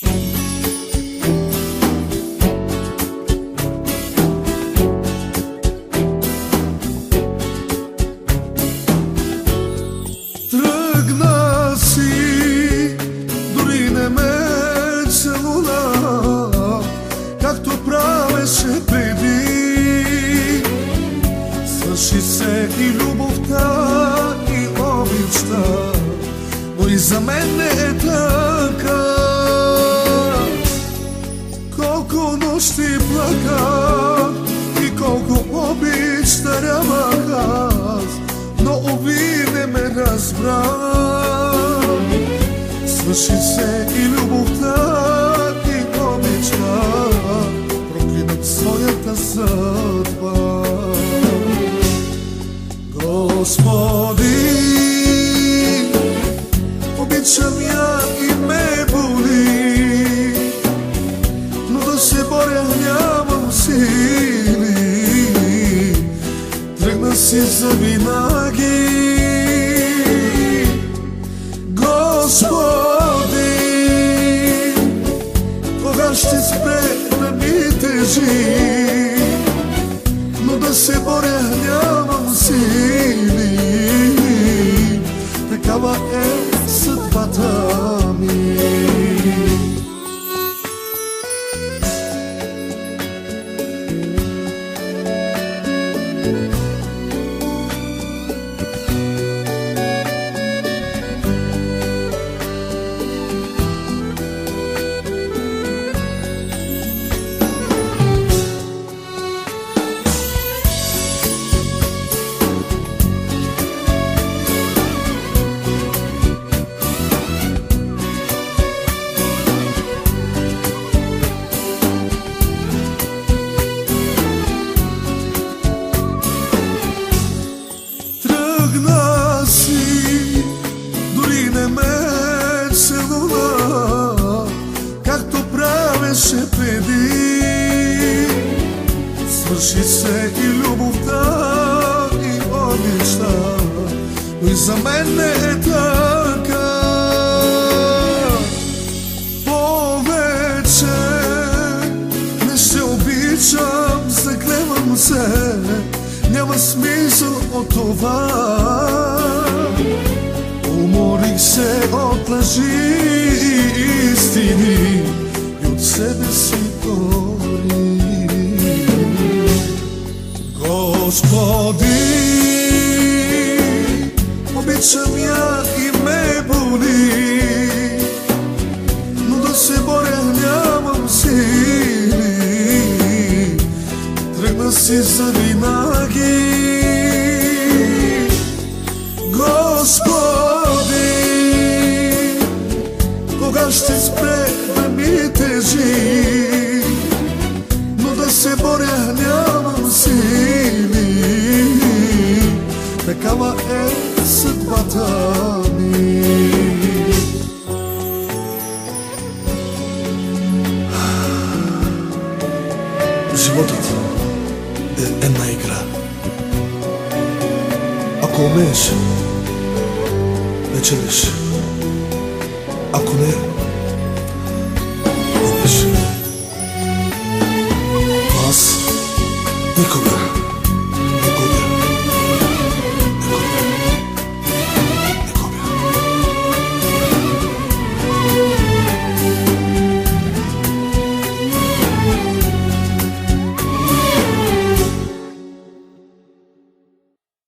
Тръгна си, дори не ме целуна, както правеше преди. Свърши се и любовта, и обичта, но и за мен не е така. Колко нощи плаках и колко обич дарявах аз, но уви не ме разбра. Свърши се и любовта, и обичта, проклинам своята съдба. Господи, обичам я и ме боли, но да се боря нямам сили. Тръгна си завинаги. Господи, кога ще спре да ми тежи, но да се боря нямам сили. Такава е съдбата ми. Тръгна си, дори не ме целуна, както правеше преди. Свърши се и любовта, и обичта, но и за мен не е така. Повече не ще обичам, заклевам се, няма смисъл от това. Уморих се от лъжи и истини и от себе си дори. Господи, обичам я и ме боли, но да се боря нямам сили. Тръгна си завинаги. Господи, кога ще спре да ми тежи, но да се боря нямам сили. Такава е съдбата ми. Животът е една игра. Ако умееш, печелиш. Ако не, губиш. Аз никога